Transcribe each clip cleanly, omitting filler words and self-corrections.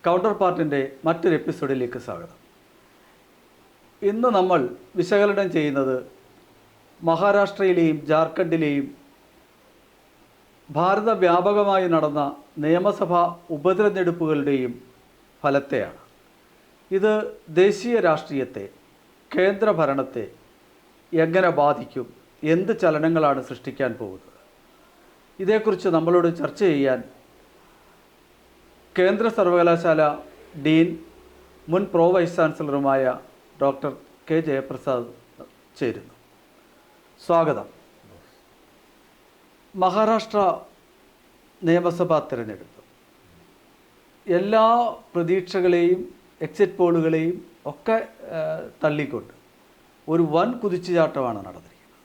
Counter പാർട്ടിൻ്റെ മറ്റൊരു എപ്പിസോഡിലേക്ക് സ്വാഗതം. ഇന്ന് നമ്മൾ വിശകലനം ചെയ്യുന്നത് മഹാരാഷ്ട്രയിലെയും ജാർഖണ്ഡിലെയും ഭാരതവ്യാപകമായി നടന്ന നിയമസഭാ ഉപതെരഞ്ഞെടുപ്പുകളുടെയും ഫലത്തെയാണ്. ഇത് ദേശീയ രാഷ്ട്രീയത്തെ, കേന്ദ്രഭരണത്തെ എങ്ങനെ ബാധിക്കും, എന്ത് ചലനങ്ങളാണ് സൃഷ്ടിക്കാൻ പോകുന്നത്, ഇതേക്കുറിച്ച് നമ്മളോട് ചർച്ച ചെയ്യാൻ കേന്ദ്ര സർവകലാശാല ഡീൻ, മുൻ പ്രോ വൈസ് ചാൻസലറുമായ ഡോക്ടർ കെ ജയപ്രസാദ് ചേരുന്നു. സ്വാഗതം. മഹാരാഷ്ട്ര നിയമസഭാ തിരഞ്ഞെടുപ്പ് എല്ലാ പ്രതീക്ഷകളെയും എക്സിറ്റ് പോളുകളെയും ഒക്കെ തള്ളിക്കൊണ്ട് ഒരു വൻ കുതിച്ചുചാട്ടമാണ് നടന്നിരിക്കുന്നത്.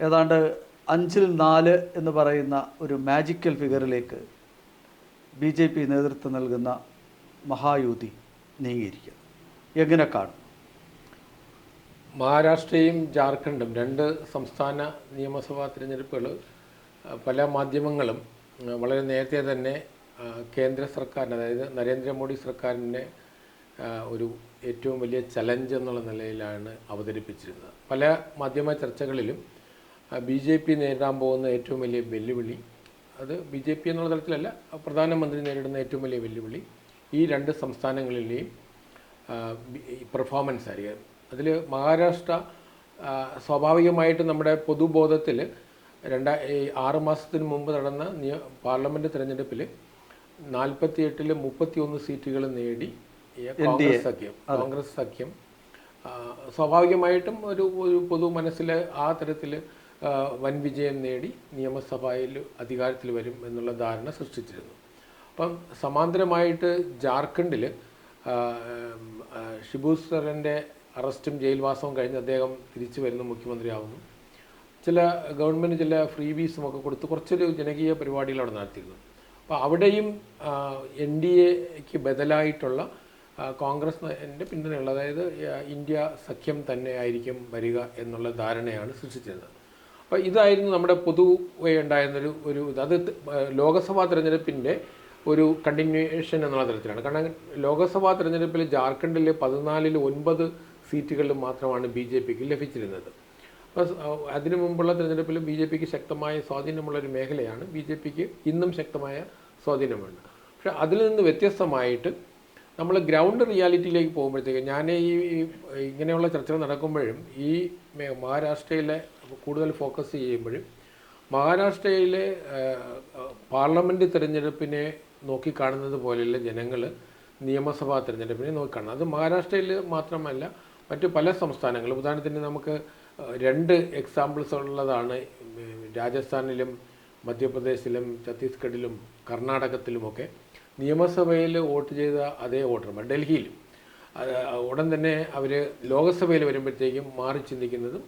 ഏതാണ്ട് 5-4 എന്ന് പറയുന്ന ഒരു മാജിക്കൽ ഫിഗറിലേക്ക് BJP നേതൃത്വം നൽകുന്ന മഹായുതി നീങ്ങിയിരിക്കുന്നു. എങ്ങനെ കാണും? മഹാരാഷ്ട്രയും ജാർഖണ്ഡും രണ്ട് സംസ്ഥാന നിയമസഭാ തിരഞ്ഞെടുപ്പുകൾ പല മാധ്യമങ്ങളും വളരെ നേരത്തെ തന്നെ കേന്ദ്ര സർക്കാരിന്, അതായത് നരേന്ദ്രമോദി സർക്കാരിൻ്റെ ഒരു ഏറ്റവും വലിയ ചലഞ്ച് എന്നുള്ള നിലയിലാണ് അവതരിപ്പിച്ചിരുന്നത്. പല മാധ്യമ ചർച്ചകളിലും BJP നേരിടാൻ പോകുന്ന ഏറ്റവും വലിയ വെല്ലുവിളി, അത് BJP എന്നുള്ള തലത്തിലല്ല, പ്രധാനമന്ത്രി നേരിടുന്ന ഏറ്റവും വലിയ വെല്ലുവിളി ഈ രണ്ട് സംസ്ഥാനങ്ങളിലെയും പെർഫോമൻസ് ആയിരിക്കും. അതിൽ മഹാരാഷ്ട്ര സ്വാഭാവികമായിട്ട് നമ്മുടെ പൊതുബോധത്തിൽ 6 മാസത്തിന് മുമ്പ് നടന്ന പാർലമെൻറ്റ് തിരഞ്ഞെടുപ്പിൽ 48-ൽ 31 സീറ്റുകൾ നേടി കോൺഗ്രസ് സഖ്യം സ്വാഭാവികമായിട്ടും ഒരു പൊതു മനസ്സിൽ ആ തരത്തിൽ വൻ വിജയം നേടി നിയമസഭയിൽ അധികാരത്തിൽ വരും എന്നുള്ള ധാരണ സൃഷ്ടിച്ചിരുന്നു. അപ്പം സമാന്തരമായിട്ട് ജാർഖണ്ഡിൽ ഷിബു സോറൻ്റെ അറസ്റ്റും ജയിൽവാസവും കഴിഞ്ഞ് അദ്ദേഹം തിരിച്ചു വരുന്ന മുഖ്യമന്ത്രിയാവുന്നു. ചില ഗവൺമെൻറ് ചില ഫ്രീ വീസും ഒക്കെ കൊടുത്ത് കുറച്ചൊരു ജനകീയ പരിപാടികൾ അവിടെ നടത്തിയിരുന്നു. അപ്പോൾ അവിടെയും NDAക്ക് ബദലായിട്ടുള്ള കോൺഗ്രസിൻ്റെ പിന്തുണയുള്ള, അതായത് ഇന്ത്യ സഖ്യം തന്നെ ആയിരിക്കും വരിക എന്നുള്ള ധാരണയാണ് സൃഷ്ടിച്ചിരുന്നത്. അപ്പോൾ ഇതായിരുന്നു നമ്മുടെ പൊതുവെ ഉണ്ടായിരുന്നൊരു അത് ലോക്സഭാ തിരഞ്ഞെടുപ്പിൻ്റെ ഒരു കണ്ടിന്യൂവേഷൻ എന്നുള്ള തരത്തിലാണ്. കാരണം ലോക്സഭാ തിരഞ്ഞെടുപ്പിൽ ജാർഖണ്ഡിൽ 14-ൽ 9 സീറ്റുകളിൽ മാത്രമാണ് BJPക്ക് ലഭിച്ചിരുന്നത്. അപ്പോൾ അതിനു മുമ്പുള്ള തിരഞ്ഞെടുപ്പിൽ BJPക്ക് ശക്തമായ സ്വാധീനമുള്ളൊരു മേഖലയാണ്. BJPക്ക് ഇന്നും ശക്തമായ സ്വാധീനമുണ്ട്. പക്ഷേ അതിൽ നിന്ന് വ്യത്യസ്തമായിട്ട് നമ്മൾ ഗ്രൗണ്ട് റിയാലിറ്റിയിലേക്ക് പോകുമ്പോഴത്തേക്ക്, ഞാൻ ഇങ്ങനെയുള്ള ചർച്ചകൾ നടക്കുമ്പോഴും ഈ മഹാരാഷ്ട്രയിലെ കൂടുതൽ ഫോക്കസ് ചെയ്യുമ്പോഴും മഹാരാഷ്ട്രയിലെ പാർലമെൻറ്റ് തിരഞ്ഞെടുപ്പിനെ നോക്കിക്കാണുന്നത് പോലെയുള്ള ജനങ്ങൾ നിയമസഭാ തിരഞ്ഞെടുപ്പിനെ നോക്കിക്കാണുന്നത്. അത് മഹാരാഷ്ട്രയിൽ മാത്രമല്ല, മറ്റു പല സംസ്ഥാനങ്ങളും, ഉദാഹരണത്തിന് നമുക്ക് 2 എക്സാമ്പിൾസ് ഉള്ളതാണ്. രാജസ്ഥാനിലും മധ്യപ്രദേശിലും ഛത്തീസ്ഗഡിലും കർണാടകത്തിലുമൊക്കെ നിയമസഭയിൽ വോട്ട് ചെയ്ത അതേ വോട്ടർമാർ ഡൽഹിയിലും ഉടൻ തന്നെ അവർ ലോക്സഭയിൽ വരുമ്പോഴത്തേക്കും മാറി ചിന്തിക്കുന്നതും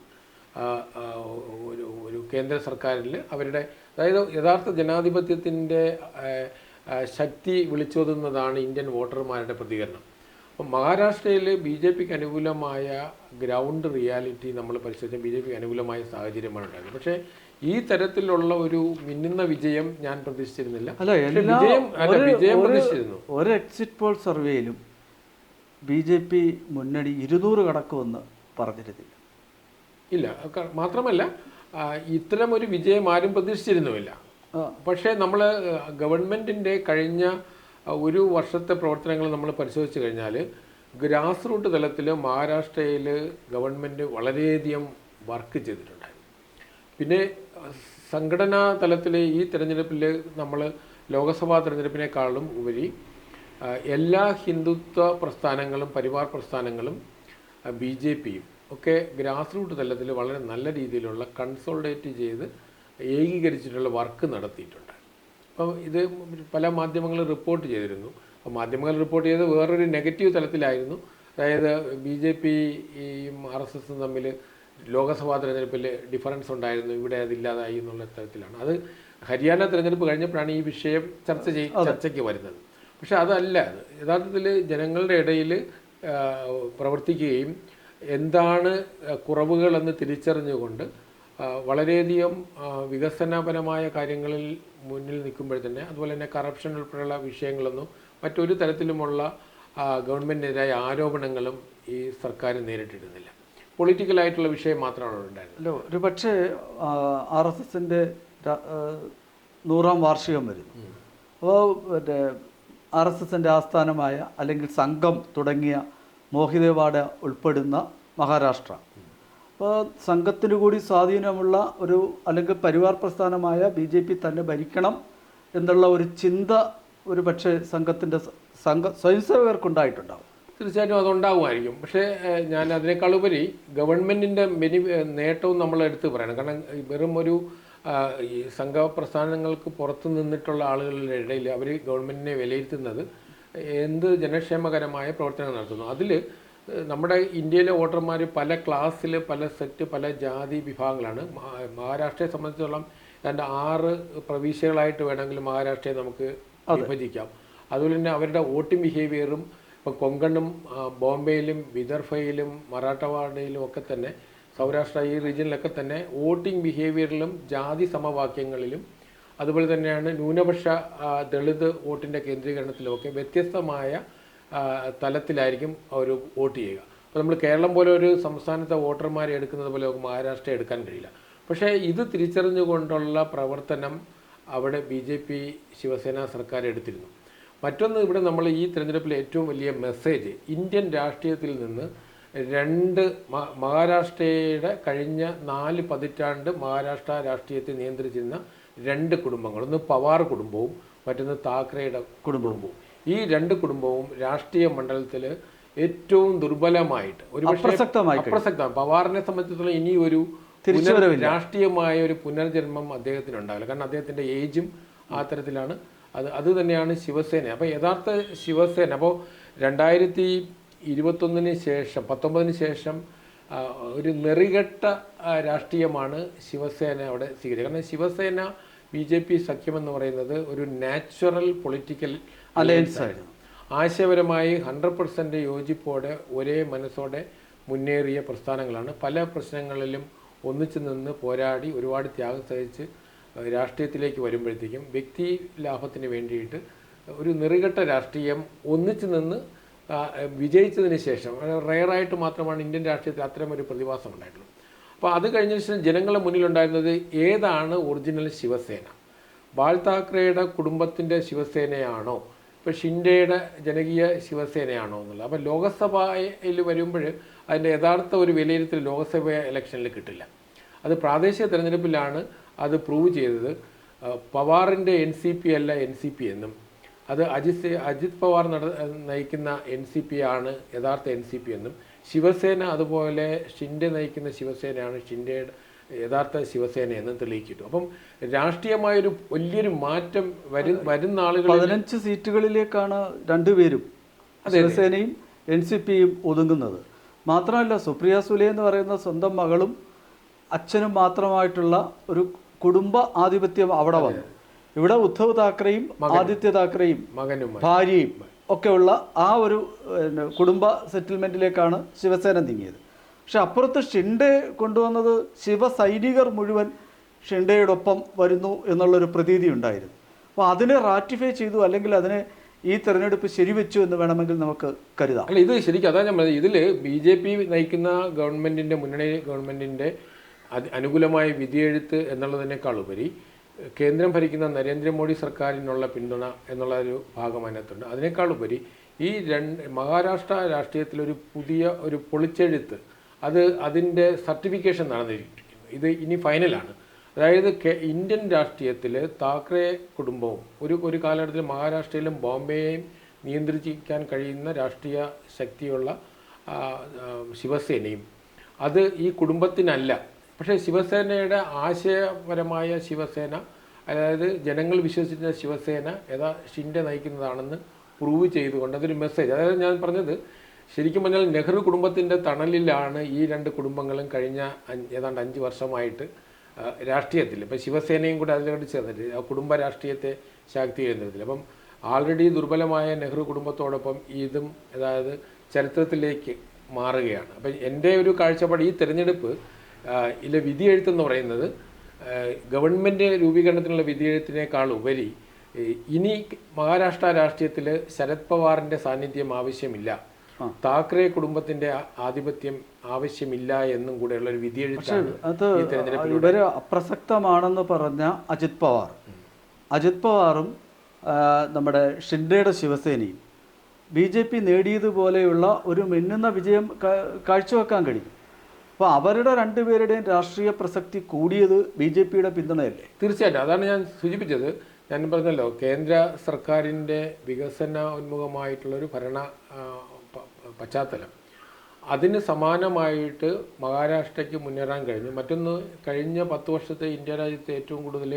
ഒരു കേന്ദ്ര സർക്കാരിൽ അവരുടെ, അതായത് യഥാർത്ഥ ജനാധിപത്യത്തിൻ്റെ ശക്തി വിളിച്ചോതുന്നതാണ് ഇന്ത്യൻ വോട്ടർമാരുടെ പ്രതികരണം. അപ്പം മഹാരാഷ്ട്രയിൽ BJPക്ക് അനുകൂലമായ ഗ്രൗണ്ട് റിയാലിറ്റി നമ്മൾ പരിശോധിച്ചാൽ BJPക്ക് അനുകൂലമായ സാഹചര്യമാണ് ഉണ്ടായത്. പക്ഷേ ഈ തരത്തിലുള്ള ഒരു മിന്നുന്ന വിജയം ഞാൻ പ്രതീക്ഷിച്ചിരുന്നില്ല. വിജയം പ്രതീക്ഷിച്ചിരുന്നു. ഒരു എക്സിറ്റ് പോൾ സർവേയിലും BJP മുന്നണി 200 കടക്കുമെന്ന് പറഞ്ഞിരുന്നില്ല. ഇല്ല, മാത്രമല്ല ഇത്തരം ഒരു വിജയം ആരും പ്രതീക്ഷിച്ചിരുന്നുമില്ല. പക്ഷേ നമ്മൾ ഗവൺമെൻറ്റിൻ്റെ കഴിഞ്ഞ ഒരു വർഷത്തെ പ്രവർത്തനങ്ങൾ നമ്മൾ പരിശോധിച്ച് കഴിഞ്ഞാൽ ഗ്രാസ് റൂട്ട് തലത്തിൽ മഹാരാഷ്ട്രയിൽ ഗവൺമെൻറ് വളരെയധികം വർക്ക് ചെയ്തിട്ടുണ്ടായിരുന്നു. പിന്നെ സംഘടനാ തലത്തിൽ ഈ തിരഞ്ഞെടുപ്പിൽ നമ്മൾ ലോക്സഭാ തിരഞ്ഞെടുപ്പിനേക്കാളും ഉപരി എല്ലാ ഹിന്ദുത്വ പ്രസ്ഥാനങ്ങളും പരിവാർ പ്രസ്ഥാനങ്ങളും BJPയും ഒക്കെ ഗ്രാസ് റൂട്ട് തലത്തിൽ വളരെ നല്ല രീതിയിലുള്ള കൺസോളിഡേറ്റ് ചെയ്ത് ഏകീകരിച്ചിട്ടുള്ള വർക്ക് നടത്തിയിട്ടുണ്ട്. അപ്പോൾ ഇത് പല മാധ്യമങ്ങളും റിപ്പോർട്ട് ചെയ്തിരുന്നു. അപ്പോൾ മാധ്യമങ്ങൾ റിപ്പോർട്ട് ചെയ്ത് വേറൊരു നെഗറ്റീവ് തലത്തിലായിരുന്നു. അതായത് BJPയും RSSും തമ്മിൽ ലോക്സഭാ തിരഞ്ഞെടുപ്പിൽ ഡിഫറൻസ് ഉണ്ടായിരുന്നു, ഇവിടെ അതില്ലാതായി എന്നുള്ള തരത്തിലാണ്. അത് ഹരിയാന തിരഞ്ഞെടുപ്പ് കഴിഞ്ഞപ്പോഴാണ് ഈ വിഷയം ചർച്ചയ്ക്ക് വരുന്നത്. പക്ഷെ അതല്ല, അത് യഥാർത്ഥത്തിൽ ജനങ്ങളുടെ ഇടയിൽ പ്രവർത്തിക്കുകയും എന്താണ് കുറവുകളെന്ന് തിരിച്ചറിഞ്ഞുകൊണ്ട് വളരെയധികം വികസനപരമായ കാര്യങ്ങളിൽ മുന്നിൽ നിൽക്കുമ്പോൾ തന്നെ അതുപോലെ തന്നെ കറപ്ഷൻ ഉൾപ്പെടെയുള്ള വിഷയങ്ങളൊന്നും മറ്റൊരു തരത്തിലുമുള്ള ഗവൺമെൻറ്റിനെതിരായ ആരോപണങ്ങളും ഈ സർക്കാർ നേരിട്ടിരുന്നില്ല. പൊളിറ്റിക്കലായിട്ടുള്ള വിഷയം മാത്രമാണ് അവിടെ ഉണ്ടായിരുന്നത്. ഒരു പക്ഷേ RSSൻ്റെ 100ാം വാർഷികം വരുന്നു. അപ്പോൾ മറ്റേ RSSൻ്റെ ആസ്ഥാനമായ അല്ലെങ്കിൽ സംഘം തുടങ്ങിയ മോഹിദേവാഡ ഉൾപ്പെടുന്ന മഹാരാഷ്ട്ര, അപ്പോൾ സംഘത്തിനു കൂടി സ്വാധീനമുള്ള ഒരു അല്ലെങ്കിൽ പരിവാർ പ്രസ്ഥാനമായ BJP തന്നെ ഭരിക്കണം എന്നുള്ള ഒരു ചിന്ത ഒരു പക്ഷേ സംഘത്തിൻ്റെ സ്വയംസേവകർക്കുണ്ടായിട്ടുണ്ടാവും. തീർച്ചയായിട്ടും അതുണ്ടാകുമായിരിക്കും. പക്ഷേ ഞാൻ അതിനേക്കാളുപരി ഗവൺമെൻറ്റിൻ്റെ നേട്ടവും നമ്മൾ എടുത്ത് പറയണം. കാരണം വെറും ഒരു ഈ സംഘപ്രസ്ഥാനങ്ങൾക്ക് പുറത്തു നിന്നിട്ടുള്ള ആളുകളുടെ ഇടയിൽ അവർ ഗവൺമെൻറ്റിനെ വിലയിരുത്തുന്നത് എന്ത് ജനക്ഷേമകരമായ പ്രവർത്തനങ്ങൾ നടത്തുന്നു. അതിൽ നമ്മുടെ ഇന്ത്യയിലെ വോട്ടർമാർ പല ക്ലാസ്സിൽ, പല സെറ്റ്, പല ജാതി വിഭാഗങ്ങളാണ്. മഹാരാഷ്ട്രയെ സംബന്ധിച്ചിടത്തോളം ഏതാണ്ട് 6 പ്രവിശ്യകളായിട്ട് വേണമെങ്കിൽ മഹാരാഷ്ട്രയെ നമുക്ക് വിഭജിക്കാം. അതുപോലെ തന്നെ അവരുടെ വോട്ടിംഗ് ബിഹേവിയറും ഇപ്പോൾ കൊങ്കണും ബോംബെയിലും വിദർഭയിലും മറാഠവാഡയിലും ഒക്കെ തന്നെ, സൗരാഷ്ട്ര ഈ റീജിയനിലൊക്കെ തന്നെ വോട്ടിംഗ് ബിഹേവിയറിലും ജാതി സമവാക്യങ്ങളിലും അതുപോലെ തന്നെയാണ് ന്യൂനപക്ഷ ദളിത് വോട്ടിൻ്റെ കേന്ദ്രീകരണത്തിലുമൊക്കെ വ്യത്യസ്തമായ തലത്തിലായിരിക്കും അവർ വോട്ട് ചെയ്യുക. അപ്പോൾ നമ്മൾ കേരളം പോലെ ഒരു സംസ്ഥാനത്തെ വോട്ടർമാരെ എടുക്കുന്നത് പോലെ നമുക്ക് മഹാരാഷ്ട്ര എടുക്കാൻ കഴിയില്ല. പക്ഷേ ഇത് തിരിച്ചറിഞ്ഞുകൊണ്ടുള്ള പ്രവർത്തനം അവിടെ BJP ശിവസേന സർക്കാർ എടുത്തിരുന്നു. മറ്റൊന്ന്, ഇവിടെ നമ്മൾ ഈ തിരഞ്ഞെടുപ്പിലെ ഏറ്റവും വലിയ മെസ്സേജ്, ഇന്ത്യൻ രാഷ്ട്രീയത്തിൽ നിന്ന് 2 മഹാരാഷ്ട്രയുടെ കഴിഞ്ഞ 4 പതിറ്റാണ്ട് മഹാരാഷ്ട്ര രാഷ്ട്രീയത്തെ നിയന്ത്രിച്ചിരുന്ന 2 കുടുംബങ്ങൾ, ഒന്ന് പവാർ കുടുംബവും മറ്റൊന്ന് താക്കറെയുടെ കുടുംബവും. ഈ 2 കുടുംബവും രാഷ്ട്രീയ മണ്ഡലത്തിൽ ഏറ്റവും ദുർബലമായിട്ട് ഒരു അപ്രസക്തമാണ്. പവാറിനെ സംബന്ധിച്ചിടത്തോളം ഇനി ഒരു രാഷ്ട്രീയമായ ഒരു പുനർജന്മം അദ്ദേഹത്തിനുണ്ടാവില്ല. കാരണം അദ്ദേഹത്തിൻ്റെ ഏജും ആ തരത്തിലാണ്. അത് തന്നെയാണ് ശിവസേന. അപ്പോൾ യഥാർത്ഥ ശിവസേന അപ്പോൾ 2021 ശേഷം 19 ശേഷം ഒരു നെറികെട്ട രാഷ്ട്രീയമാണ് ശിവസേന അവിടെ സ്വീകരിക്കുക. കാരണം ശിവസേന BJP സഖ്യമെന്ന് പറയുന്നത് ഒരു നാച്ചുറൽ പൊളിറ്റിക്കൽ അലയൻസ് ആണ്. ആശയപരമായി 100% യോജിപ്പോടെ ഒരേ മനസ്സോടെ മുന്നേറിയ പ്രസ്ഥാനങ്ങളാണ്. പല പ്രശ്നങ്ങളിലും ഒന്നിച്ചു നിന്ന് പോരാടി ഒരുപാട് ത്യാഗം സഹിച്ച് രാഷ്ട്രീയത്തിലേക്ക് വരുമ്പോഴത്തേക്കും വ്യക്തി ലാഭത്തിന് വേണ്ടിയിട്ട് ഒരു നെറികെട്ട രാഷ്ട്രീയം ഒന്നിച്ചു നിന്ന് വിജയിച്ചതിന് ശേഷം റെയറായിട്ട് മാത്രമാണ് ഇന്ത്യൻ രാഷ്ട്രീയത്തിൽ അത്തരം ഒരു പ്രതിഭാസം ഉണ്ടായിട്ടുള്ളത്. അപ്പോൾ അത് കഴിഞ്ഞ ശേഷം ജനങ്ങളുടെ മുന്നിലുണ്ടായിരുന്നത് ഏതാണ് ഒറിജിനൽ ശിവസേന? ബാൽ താക്കറെയുടെ കുടുംബത്തിൻ്റെ ശിവസേനയാണോ, ഇപ്പോൾ ഷിൻഡെയുടെ ജനകീയ ശിവസേനയാണോ എന്നുള്ളത്. അപ്പോൾ ലോകസഭയിൽ വരുമ്പോൾ അതിൻ്റെ യഥാർത്ഥ ഒരു വിലയിരുത്തൽ ലോകസഭ ഇലക്ഷനിൽ കിട്ടില്ല. അത് പ്രാദേശിക തിരഞ്ഞെടുപ്പിലാണ് അത് പ്രൂവ് ചെയ്തത്. പവാറിൻ്റെ NCP അല്ല NCP എന്നും, അത് അജിത് പവാർ നയിക്കുന്ന NCP ആണ് യഥാർത്ഥ NCP എന്നും, ശിവസേന അതുപോലെ ഷിൻഡെ നയിക്കുന്ന ശിവസേനയാണ് ഷിൻഡെയുടെ യഥാർത്ഥ ശിവസേന എന്നും തെളിയിക്കിട്ടു. അപ്പം രാഷ്ട്രീയമായൊരു വലിയൊരു മാറ്റം വരുന്ന ആളുകൾ 15 സീറ്റുകളിലേക്കാണ് രണ്ടുപേരും ശിവസേനയും NCPയും ഒതുങ്ങുന്നത്. മാത്രമല്ല, സുപ്രിയ സുലെ എന്ന് പറയുന്ന സ്വന്തം മകളും അച്ഛനും മാത്രമായിട്ടുള്ള ഒരു കുടുംബ ആധിപത്യം അവിടെ വന്നു. ഇവിടെ ഉദ്ധവ് താക്കറെയും ആദിത്യ താക്കറെയും ഭാര്യയും ഒക്കെയുള്ള ആ ഒരു കുടുംബ സെറ്റിൽമെൻറ്റിലേക്കാണ് ശിവസേന നീങ്ങിയത്. പക്ഷെ അപ്പുറത്ത് ഷിൻഡെ കൊണ്ടുവന്നത് ശിവസൈനികർ മുഴുവൻ ഷിൻഡെയോടൊപ്പം വരുന്നു എന്നുള്ളൊരു പ്രതീതി ഉണ്ടായിരുന്നു. അപ്പോൾ അതിനെ റാറ്റിഫൈ ചെയ്തു, അല്ലെങ്കിൽ അതിനെ ഈ തെരഞ്ഞെടുപ്പ് ശരിവെച്ചു എന്ന് വേണമെങ്കിൽ നമുക്ക് കരുതാം. അല്ല, ഇത് ശരിക്കും അതാ ഞാൻ പറഞ്ഞത്. ഇതിൽ BJP നയിക്കുന്ന ഗവൺമെൻറ്റിൻ്റെ മുന്നണി ഗവൺമെൻറ്റിൻ്റെ അനുകൂലമായ വിധിയെഴുത്ത് എന്നുള്ളതിനേക്കാളുപരി കേന്ദ്രം ഭരിക്കുന്ന നരേന്ദ്രമോദി സർക്കാരിനുള്ള പിന്തുണ എന്നുള്ള ഒരു ഭാഗം അതിനകത്തുണ്ട്. അതിനേക്കാളുപരി ഈ മഹാരാഷ്ട്ര രാഷ്ട്രീയത്തിലൊരു പുതിയ ഒരു പൊളിച്ചെഴുത്ത്, അതിൻ്റെ സർട്ടിഫിക്കേഷൻ നടന്നിരിക്കുന്നു. ഇത് ഇനി ഫൈനലാണ്. അതായത് ഇന്ത്യൻ രാഷ്ട്രീയത്തിൽ താക്കറെ കുടുംബവും ഒരു കാലഘട്ടത്തിൽ മഹാരാഷ്ട്രയിലും ബോംബെയെയും നിയന്ത്രിക്കാൻ കഴിയുന്ന രാഷ്ട്രീയ ശക്തിയുള്ള ശിവസേനയും അത് ഈ കുടുംബത്തിനല്ല. പക്ഷേ ശിവസേനയുടെ ആശയപരമായ ശിവസേന, അതായത് ജനങ്ങൾ വിശ്വസിച്ച ശിവസേന ഷിൻഡെ നയിക്കുന്നതാണെന്ന് പ്രൂവ് ചെയ്തുകൊണ്ട് അതൊരു മെസ്സേജ്. അതായത് ഞാൻ പറഞ്ഞത്, ശരിക്കും പറഞ്ഞാൽ നെഹ്റു കുടുംബത്തിൻ്റെ തണലിലാണ് ഈ 2 കുടുംബങ്ങളും കഴിഞ്ഞ ഏതാണ്ട് 5 വർഷമായിട്ട് രാഷ്ട്രീയത്തിൽ. ഇപ്പം ശിവസേനയും കൂടെ അതിലോട്ട് ചേർന്നിട്ട് ആ കുടുംബ രാഷ്ട്രീയത്തെ ശാക്തീകരിക്കുന്നതിൽ അപ്പം ആൾറെഡി ദുർബലമായ നെഹ്റു കുടുംബത്തോടൊപ്പം ഇതും അതായത് ചരിത്രത്തിലേക്ക് മാറുകയാണ്. അപ്പം എൻ്റെ ഒരു കാഴ്ചപ്പാട്, ഈ തിരഞ്ഞെടുപ്പ് ഇതിലെ വിധിയെഴുത്തെന്ന് പറയുന്നത് ഗവൺമെൻറ് രൂപീകരണത്തിനുള്ള വിധിയെഴുത്തിനേക്കാൾ ഉപരി ഇനി മഹാരാഷ്ട്ര രാഷ്ട്രീയത്തിൽ ശരത് പവാറിൻ്റെ സാന്നിധ്യം ആവശ്യമില്ല, താക്കറെ കുടുംബത്തിന്റെ ആധിപത്യം ആവശ്യമില്ല എന്നും കൂടെയുള്ള ഒരു വിധിയെഴുത്താണ് ഈ തെരഞ്ഞെടുപ്പിൽ. ഇവര് അപ്രസക്തമാണെന്ന് പറഞ്ഞ അജിത് പവാറും നമ്മുടെ ഷിൻഡെയുടെ ശിവസേനയും BJP നേടിയതുപോലെയുള്ള ഒരു മിന്നുന്ന വിജയം കാഴ്ചവെക്കാൻ കഴിയും. അപ്പോൾ അവരുടെ രണ്ടുപേരുടെയും രാഷ്ട്രീയ പ്രസക്തി കൂടിയത് BJPയുടെ പിന്തുണയല്ലേ? തീർച്ചയായിട്ടും. അതാണ് ഞാൻ സൂചിപ്പിച്ചത്. ഞാൻ പറഞ്ഞല്ലോ, കേന്ദ്ര സർക്കാരിൻ്റെ വികസനോന്മുഖമായിട്ടുള്ളൊരു ഭരണ പശ്ചാത്തലം, അതിന് സമാനമായിട്ട് മഹാരാഷ്ട്രയ്ക്ക് മുന്നേറാൻ കഴിഞ്ഞു. മറ്റൊന്ന്, കഴിഞ്ഞ 10 വർഷത്തെ ഇന്ത്യ രാജ്യത്തെ ഏറ്റവും കൂടുതൽ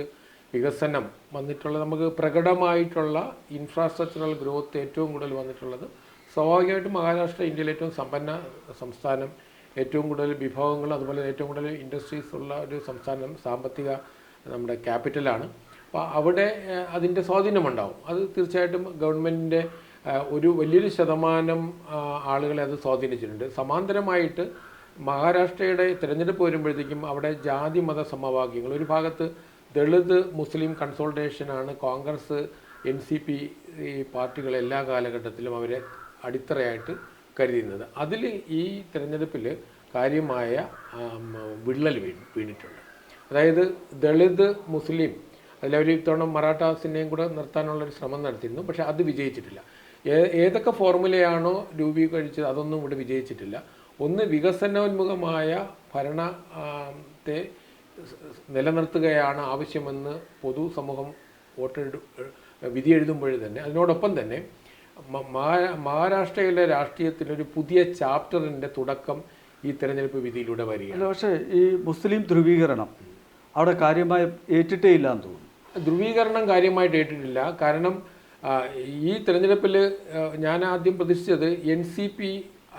വികസനം വന്നിട്ടുള്ള, നമുക്ക് പ്രകടമായിട്ടുള്ള ഇൻഫ്രാസ്ട്രക്ചറൽ ഗ്രോത്ത് ഏറ്റവും കൂടുതൽ വന്നിട്ടുള്ളത് സ്വാഭാവികമായിട്ടും മഹാരാഷ്ട്ര ഇന്ത്യയിലെ ഏറ്റവും സമ്പന്ന സംസ്ഥാനം, ഏറ്റവും കൂടുതൽ വിഭവങ്ങൾ, അതുപോലെ ഏറ്റവും കൂടുതൽ ഇൻഡസ്ട്രീസ് ഉള്ള ഒരു സംസ്ഥാനം, സാമ്പത്തിക നമ്മുടെ ക്യാപിറ്റലാണ്. അപ്പോൾ അവിടെ അതിൻ്റെ സ്വാധീനമുണ്ടാവും. അത് തീർച്ചയായിട്ടും ഗവൺമെൻറ്റിൻ്റെ ഒരു വലിയൊരു ശതമാനം ആളുകളെ അത് സ്വാധീനിച്ചിട്ടുണ്ട്. സമാന്തരമായിട്ട് മഹാരാഷ്ട്രയുടെ തിരഞ്ഞെടുപ്പ് വരുമ്പോഴത്തേക്കും അവിടെ ജാതി മത സമവാക്യങ്ങൾ, ഒരു ഭാഗത്ത് ദളിത് മുസ്ലിം കൺസോൾട്ടേഷനാണ് കോൺഗ്രസ് NCP ഈ പാർട്ടികൾ എല്ലാ കാലഘട്ടത്തിലും അവരെ അടിത്തറയായിട്ട് കരുതുന്നത്. അതിൽ ഈ തിരഞ്ഞെടുപ്പിൽ കാര്യമായ വിള്ളൽ വീണിട്ടുണ്ട്. അതായത് ദളിത് മുസ്ലിം, അതിലവർ ഇത്തവണ മറാഠാസിനെയും കൂടെ നിർത്താനുള്ളൊരു ശ്രമം നടത്തിയിരുന്നു. പക്ഷേ അത് വിജയിച്ചിട്ടില്ല. ഏതൊക്കെ ഫോർമുലയാണോ രൂപീകരിച്ചത് അതൊന്നും ഇവിടെ വിജയിച്ചിട്ടില്ല. ഒന്ന്, വികസനോന്മുഖമായ ഭരണത്തെ നിലനിർത്തുകയാണ് ആവശ്യമെന്ന് പൊതുസമൂഹം വിധി എഴുതുമ്പോൾ തന്നെ, അതിനോടൊപ്പം തന്നെ മഹാരാഷ്ട്രയിലെ രാഷ്ട്രീയത്തിലൊരു പുതിയ ചാപ്റ്ററിൻ്റെ തുടക്കം ഈ തെരഞ്ഞെടുപ്പ് വിധിയിലൂടെ വരികയാണ്. പക്ഷേ ഈ മുസ്ലിം ധ്രുവീകരണം അവിടെ കാര്യമായി ഏറ്റിട്ടേ ഇല്ല എന്ന് തോന്നുന്നു. ധ്രുവീകരണം കാര്യമായിട്ട് ഏറ്റിട്ടില്ല. കാരണം ഈ തെരഞ്ഞെടുപ്പിൽ ഞാൻ ആദ്യം പ്രതീക്ഷിച്ചത് NCP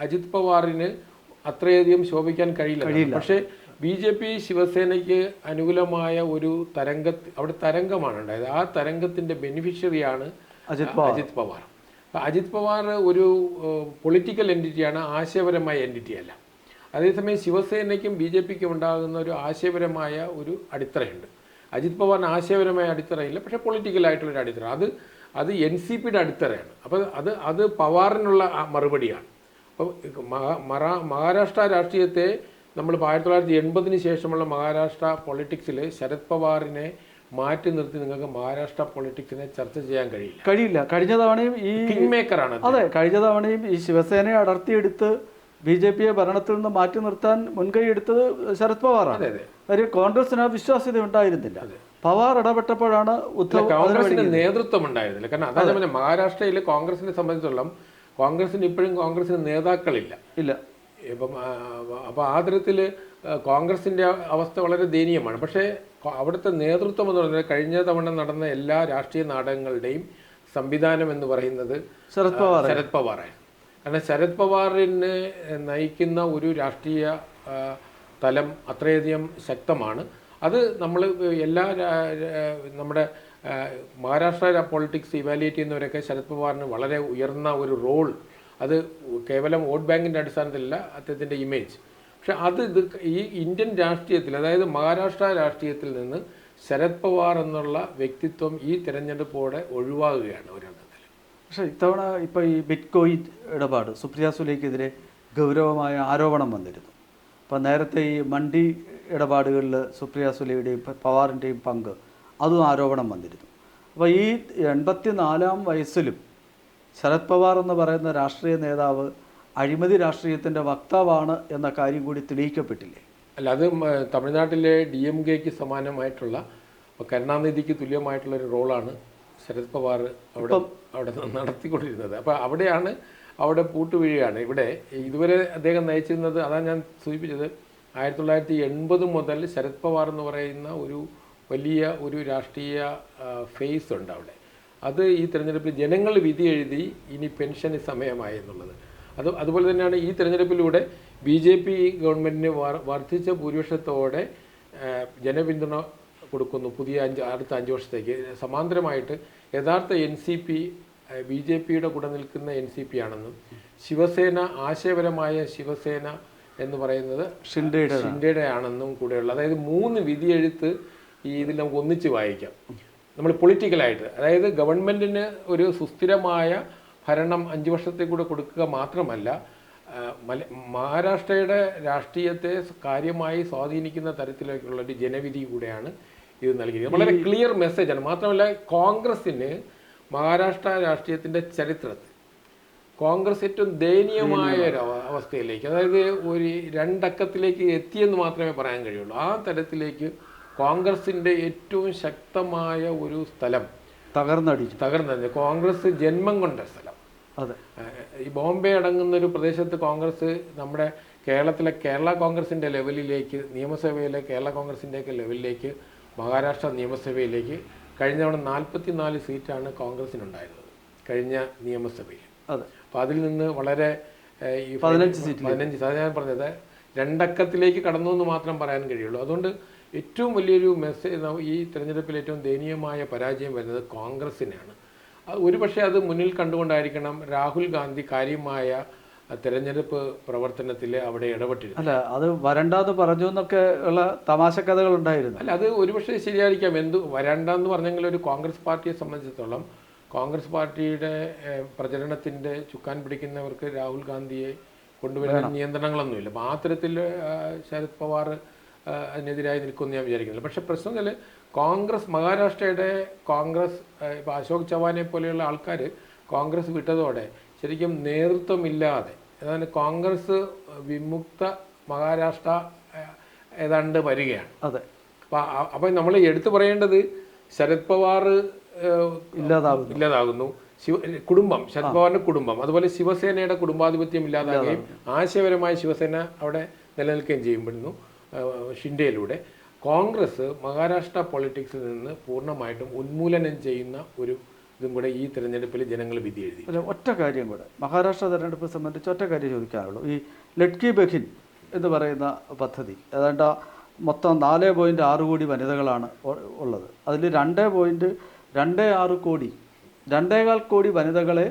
അജിത് പവാറിന് അത്രയധികം ശോഭിക്കാൻ കഴിയില്ല. പക്ഷേ BJP ശിവസേനയ്ക്ക് അനുകൂലമായ ഒരു അവിടെ തരംഗമാണ് ഉണ്ടായത്. ആ തരംഗത്തിൻ്റെ ബെനിഫിഷ്യറിയാണ് അജിത് പവാർ. അജിത് പവാർ ഒരു പൊളിറ്റിക്കൽ എൻറ്റിറ്റിയാണ്, ആശയപരമായ എൻറ്റിറ്റി അല്ല. അതേസമയം ശിവസേനയ്ക്കും BJPക്കും ഉണ്ടാകുന്ന ഒരു ആശയപരമായ ഒരു അടിത്തറയുണ്ട്. അജിത് പവാറിന് ആശയപരമായ അടിത്തറയില്ല, പക്ഷേ പൊളിറ്റിക്കലായിട്ടുള്ളൊരു അടിത്തറ, അത് NCPയുടെ അടിത്തറയാണ്. അപ്പോൾ അത് പവാറിനുള്ള മറുപടിയാണ്. അപ്പോൾ മഹാരാഷ്ട്ര രാഷ്ട്രീയത്തെ നമ്മൾ 1980 ശേഷമുള്ള മഹാരാഷ്ട്ര പൊളിറ്റിക്സിൽ ശരത് പവാറിനെ മാറ്റി നിർത്തി നിങ്ങൾക്ക് മഹാരാഷ്ട്ര പൊളിറ്റിക്സിനെ ചർച്ച ചെയ്യാൻ കഴിയില്ല. കഴിഞ്ഞ തവണയും ഈ കിങ് മേക്കറാണ്. അതെ, കഴിഞ്ഞ തവണയും ഈ ശിവസേനയെ അടർത്തിയെടുത്ത് BJPയെ ഭരണത്തിൽ നിന്ന് മാറ്റി നിർത്താൻ മുൻകൈ എടുത്തത് ശരത് പവാറാണ്. കാര്യം കോൺഗ്രസിന് വിശ്വാസ്യത ഉണ്ടായിരുന്നില്ല. പവാർ ഇടപെട്ടപ്പോഴാണ് കോൺഗ്രസിന് നേതൃത്വം ഉണ്ടായിരുന്നില്ല. കാരണം അതാണ് മഹാരാഷ്ട്രയിൽ കോൺഗ്രസിനെ സംബന്ധിച്ചിടത്തോളം കോൺഗ്രസിന് ഇപ്പോഴും നേതാക്കളില്ല. ഇപ്പം അപ്പോൾ ആ തരത്തിൽ കോൺഗ്രസിൻ്റെ അവസ്ഥ വളരെ ദയനീയമാണ്. പക്ഷേ അവിടുത്തെ നേതൃത്വം എന്ന് പറയുന്നത് കഴിഞ്ഞ തവണ നടന്ന എല്ലാ രാഷ്ട്രീയ നാടകങ്ങളുടെയും സംവിധാനം എന്ന് പറയുന്നത് ശരത് പവാറാണ്. കാരണം ശരത് പവാറിനെ നയിക്കുന്ന ഒരു രാഷ്ട്രീയ തലം അത്രയധികം ശക്തമാണ്. അത് നമ്മൾ നമ്മുടെ മഹാരാഷ്ട്ര പൊളിറ്റിക്സ് ഇവാലുവേറ്റ് ചെയ്യുന്നവരൊക്കെ ശരത് പവാറിന് വളരെ ഉയർന്ന ഒരു റോൾ, അത് കേവലം വോട്ട് ബാങ്കിൻ്റെ അടിസ്ഥാനത്തിലല്ല, അദ്ദേഹത്തിൻ്റെ ഇമേജ്. പക്ഷെ ഈ ഇന്ത്യൻ രാഷ്ട്രീയത്തിൽ, അതായത് മഹാരാഷ്ട്ര രാഷ്ട്രീയത്തിൽ നിന്ന് ശരത് പവാർ എന്നുള്ള വ്യക്തിത്വം ഈ തിരഞ്ഞെടുപ്പോടെ ഒഴിവാകുകയാണ് ഒരർത്ഥത്തിൽ. പക്ഷേ ഇത്തവണ ഇപ്പോൾ ഈ ബിറ്റ്കോയിൻ ഇടപാട് സുപ്രിയ സുലെക്കെതിരെ ഗൗരവമായ ആരോപണം വന്നിരുന്നു. അപ്പോൾ നേരത്തെ ഈ മണ്ഡി ഇടപാടുകളിൽ സുപ്രിയ സുലെയുടെയും പവാറിൻ്റെയും പങ്ക്, അതും ആരോപണം വന്നിരുന്നു. അപ്പോൾ ഈ 84-ാം വയസ്സിലും ശരത് പവാർ എന്ന് പറയുന്ന രാഷ്ട്രീയ നേതാവ് അഴിമതി രാഷ്ട്രീയത്തിൻ്റെ വക്താവാണ് എന്ന കാര്യം കൂടി തെളിയിക്കപ്പെട്ടില്ലേ? അല്ല, അത് തമിഴ്നാട്ടിലെ DMKയ്ക്ക് സമാനമായിട്ടുള്ള, കരുണാനിധിക്ക് തുല്യമായിട്ടുള്ളൊരു റോളാണ് ശരത് പവാർ അവിടെ നടത്തിക്കൊണ്ടിരുന്നത്. അപ്പോൾ അവിടെ പൂട്ടുവീഴുകയാണ്. ഇതുവരെ അദ്ദേഹം നയിച്ചിരുന്നത്, അതാണ് ഞാൻ സൂചിപ്പിച്ചത്, 1980 മുതൽ ശരത് പവാർ എന്ന് പറയുന്ന ഒരു വലിയ ഒരു രാഷ്ട്രീയ ഫേസ് ഉണ്ട് അവിടെ. അത് ഈ തിരഞ്ഞെടുപ്പിൽ ജനങ്ങൾ വിധി എഴുതി ഇനി പെൻഷന് സമയമായി എന്നുള്ളത്. അതുപോലെ തന്നെയാണ് ഈ തിരഞ്ഞെടുപ്പിലൂടെ BJP ഗവൺമെൻറ്റിന് വർദ്ധിച്ച ഭൂരിപക്ഷത്തോടെ ജനപിന്തുണ കൊടുക്കുന്നു അടുത്ത 5 വർഷത്തേക്ക്. സമാന്തരമായിട്ട് യഥാർത്ഥ NCP BJPയുടെ കൂടെ നിൽക്കുന്ന NCP ആണെന്നും ശിവസേന, ആശയപരമായ ശിവസേന എന്ന് പറയുന്നത് ഷിൻഡെയുടെ ഷിൻഡെയുടെ ആണെന്നും കൂടെയുള്ള, അതായത് 3 വിധിയെഴുത്ത് ഈ ഇതിൽ നമുക്ക് ഒന്നിച്ച് വായിക്കാം. നമ്മൾ പൊളിറ്റിക്കലായിട്ട്, അതായത് ഗവൺമെൻറ്റിന് ഒരു സുസ്ഥിരമായ ഭരണം 5 വർഷത്തെ കൂടെ കൊടുക്കുക മാത്രമല്ല, മഹാരാഷ്ട്രയുടെ രാഷ്ട്രീയത്തെ കാര്യമായി സ്വാധീനിക്കുന്ന തരത്തിലേക്കുള്ള ഒരു ജനവിധി കൂടെയാണ് ഇത് നൽകിയത്. വളരെ ക്ലിയർ മെസ്സേജാണ്. മാത്രമല്ല കോൺഗ്രസിന് മഹാരാഷ്ട്ര രാഷ്ട്രീയത്തിൻ്റെ ചരിത്രത്തിൽ കോൺഗ്രസ് ഏറ്റവും ദയനീയമായ ഒരു അവസ്ഥയിലേക്ക്, അതായത് ഒരു 2 അക്കത്തിലേക്ക് എത്തിയെന്ന് മാത്രമേ പറയാൻ കഴിയുള്ളൂ. ആ തരത്തിലേക്ക് കോൺഗ്രസിൻ്റെ ഏറ്റവും ശക്തമായ ഒരു സ്ഥലം തകർന്നടിഞ്ഞു. കോൺഗ്രസ് ജന്മം കൊണ്ട സ്ഥലം. അതെ, ഈ ബോംബെ അടങ്ങുന്ന ഒരു പ്രദേശത്ത് കോൺഗ്രസ് നമ്മുടെ കേരളത്തിലെ കേരള കോൺഗ്രസിൻ്റെ ലെവലിലേക്ക്, നിയമസഭയിലെ കേരള കോൺഗ്രസിൻ്റെയൊക്കെ ലെവലിലേക്ക്, മഹാരാഷ്ട്ര നിയമസഭയിലേക്ക് കഴിഞ്ഞ തവണ 44 സീറ്റാണ് കോൺഗ്രസിനുണ്ടായിരുന്നത് കഴിഞ്ഞ നിയമസഭയിൽ. അപ്പോൾ അതിൽ നിന്ന് വളരെ 15 അത് ഞാൻ പറഞ്ഞത് 2 അക്കത്തിലേക്ക് കടന്നു എന്ന് മാത്രം പറയാൻ കഴിയുള്ളൂ. അതുകൊണ്ട് ഏറ്റവും വലിയൊരു മെസ്സേജ്, ഈ തെരഞ്ഞെടുപ്പിൽ ഏറ്റവും ദയനീയമായ പരാജയം വരുന്നത് കോൺഗ്രസിനാണ്. ഒരുപക്ഷെ അത് മുന്നിൽ കണ്ടുകൊണ്ടായിരിക്കണം രാഹുൽ ഗാന്ധി കാര്യമായ തെരഞ്ഞെടുപ്പ് പ്രവർത്തനത്തിൽ അവിടെ ഇടപെട്ടിരുന്നു. അല്ല, അത് വരണ്ടെന്ന് പറഞ്ഞു എന്നൊക്കെ ഉള്ള തമാശ കഥകൾ ഉണ്ടായിരുന്നു. അല്ല, അത് ഒരുപക്ഷെ ശരിയായിരിക്കാം. വരണ്ടെന്ന് പറഞ്ഞെങ്കിൽ ഒരു കോൺഗ്രസ് പാർട്ടിയെ സംബന്ധിച്ചിടത്തോളം കോൺഗ്രസ് പാർട്ടിയുടെ പ്രചരണത്തിൻ്റെ ചുക്കാൻ പിടിക്കുന്നവർക്ക് രാഹുൽ ഗാന്ധിയെ കൊണ്ടുവരുന്ന നിയന്ത്രണങ്ങളൊന്നുമില്ല. അപ്പോൾ ആ തരത്തിൽ ശരത് പവാർ അതിനെതിരായി നിൽക്കുമെന്ന് ഞാൻ വിചാരിക്കുന്നില്ല. പക്ഷേ പ്രശ്നത്തിൽ കോൺഗ്രസ്, മഹാരാഷ്ട്രയുടെ കോൺഗ്രസ്, ഇപ്പോൾ അശോക് ചവാനെ പോലെയുള്ള ആൾക്കാർ കോൺഗ്രസ് വിട്ടതോടെ ശരിക്കും നേതൃത്വമില്ലാതെ, അതായത് കോൺഗ്രസ് വിമുക്ത മഹാരാഷ്ട്ര ഏതാണ്ട് വരികയാണ്. അതെ. അപ്പോൾ നമ്മൾ എടുത്തു പറയേണ്ടത് ശരത് പവാർ ഇല്ലാതാകുന്നു, കുടുംബം, ശരത് പവാറിന്റെ കുടുംബം, അതുപോലെ ശിവസേനയുടെ കുടുംബാധിപത്യം ഇല്ലാതാകുകയും ആശയപരമായ ശിവസേന അവിടെ നിലനിൽക്കുകയും ചെയ്യപ്പെടുന്നു ഷിൻഡെയിലൂടെ. കോൺഗ്രസ് മഹാരാഷ്ട്ര പൊളിറ്റിക്സിൽ നിന്ന് പൂർണ്ണമായിട്ടും ഉന്മൂലനം ചെയ്യുന്ന ഒരു ഇതും കൂടെ ഈ തെരഞ്ഞെടുപ്പിൽ ജനങ്ങൾ വിധി എഴുതി. ഒറ്റ കാര്യം കൂടെ മഹാരാഷ്ട്ര തെരഞ്ഞെടുപ്പ് സംബന്ധിച്ച് ഒറ്റ കാര്യം ചോദിക്കാനുള്ളൂ. ഈ ലഡ്കി ബഹിൻ എന്ന് പറയുന്ന പദ്ധതി, ഏതാണ്ട് മൊത്തം 4.6 കോടി വനിതകളാണ് ഉള്ളത്. അതിൽ 2.26 കോടി, 2.25 കോടി വനിതകളെ